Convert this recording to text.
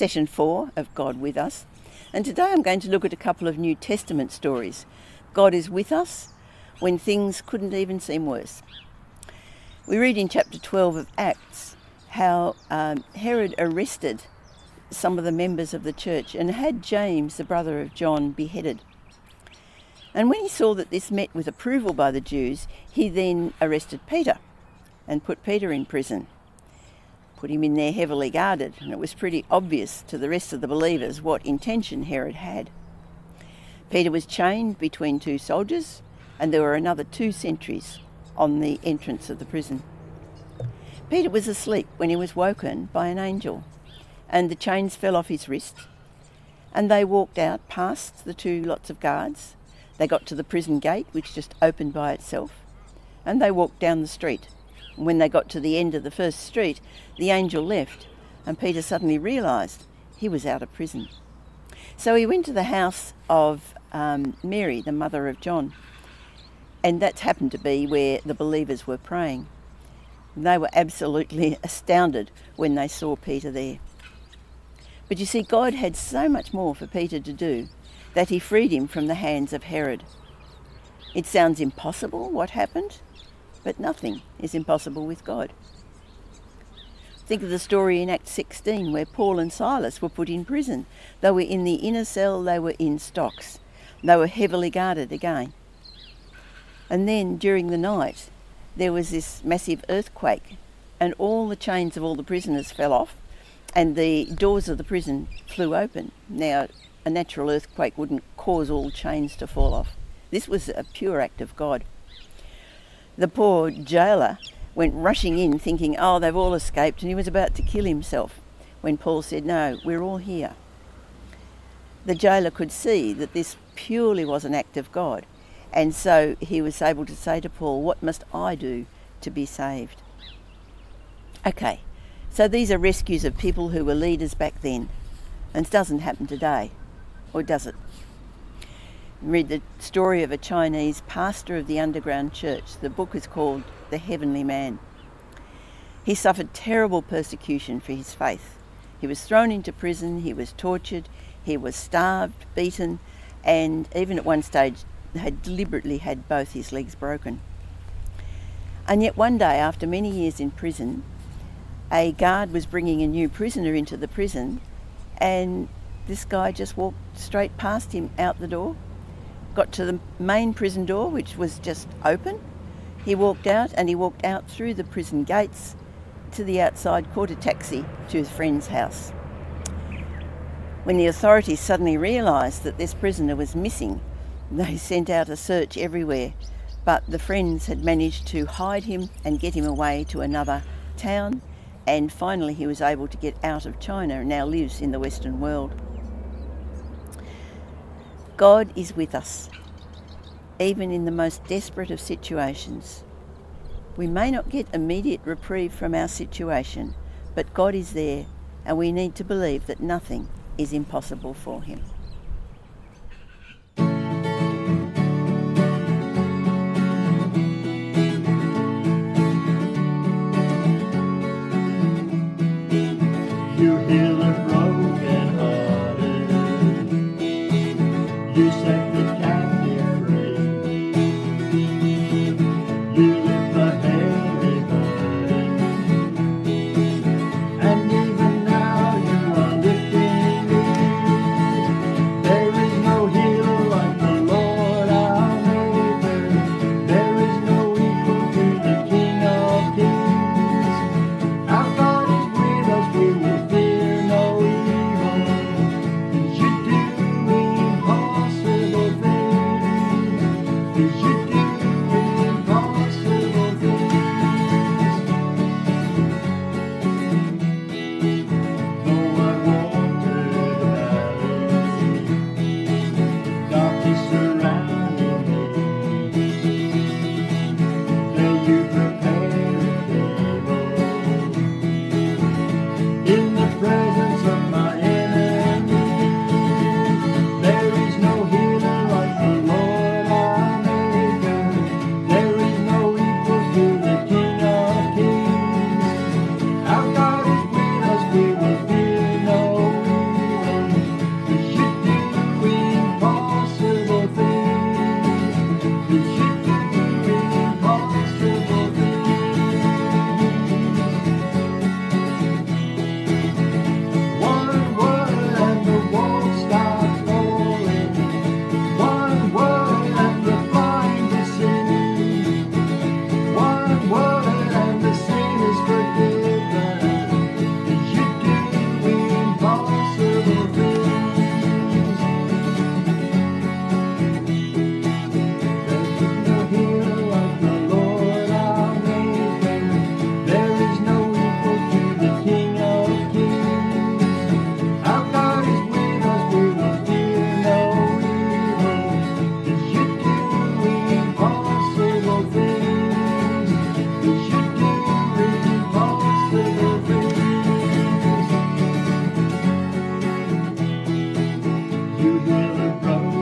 session 4 of God with Us, and today I'm going to look at a couple of New Testament stories. God is with us when things couldn't even seem worse. We read in chapter 12 of Acts how Herod arrested some of the members of the church and had James, the brother of John, beheaded. And when he saw that this met with approval by the Jews, he then arrested Peter and put Peter in prison. Put him in there heavily guarded, and it was pretty obvious to the rest of the believers what intention Herod had. Peter was chained between two soldiers, and there were another 2 sentries on the entrance of the prison. Peter was asleep when he was woken by an angel, and the chains fell off his wrist, and they walked out past the 2 lots of guards. They got to the prison gate, which just opened by itself, and they walked down the street. And when they got to the end of the first street, the angel left, and Peter suddenly realised he was out of prison. So he went to the house of Mary, the mother of John, and that happened to be where the believers were praying. They were absolutely astounded when they saw Peter there. But you see, God had so much more for Peter to do that he freed him from the hands of Herod. It sounds impossible what happened, but nothing is impossible with God. Think of the story in Acts 16 where Paul and Silas were put in prison. They were in the inner cell, they were in stocks. They were heavily guarded again. And then during the night there was this massive earthquake, and all the chains of all the prisoners fell off and the doors of the prison flew open. Now, a natural earthquake wouldn't cause all chains to fall off. This was a pure act of God. The poor jailer went rushing in thinking, oh, they've all escaped, and he was about to kill himself when Paul said, no, we're all here. The jailer could see that this purely was an act of God, and so he was able to say to Paul, what must I do to be saved? Okay, so these are rescues of people who were leaders back then, and it doesn't happen today, or does it? Read the story of a Chinese pastor of the underground church. The book is called The Heavenly Man. He suffered terrible persecution for his faith. He was thrown into prison, he was tortured, he was starved, beaten, and even at one stage had deliberately had both his legs broken. And yet one day, after many years in prison, a guard was bringing a new prisoner into the prison, and this guy just walked straight past him out the door, got to the main prison door, which was just open. He walked out, and he walked out through the prison gates to the outside, caught a taxi to his friend's house. When the authorities suddenly realised that this prisoner was missing, they sent out a search everywhere, but the friends had managed to hide him and get him away to another town, and finally he was able to get out of China and now lives in the Western world. God is with us, even in the most desperate of situations. We may not get immediate reprieve from our situation, but God is there, and we need to believe that nothing is impossible for him. You heal the broken-hearted. You set the captive free. You lift the heavy burden. And even now you are lifting me. There is no healer like the Lord our Maker. There is no equal to the King of Kings. Our God is with us, we will fear no evil. You do the impossible heal a broken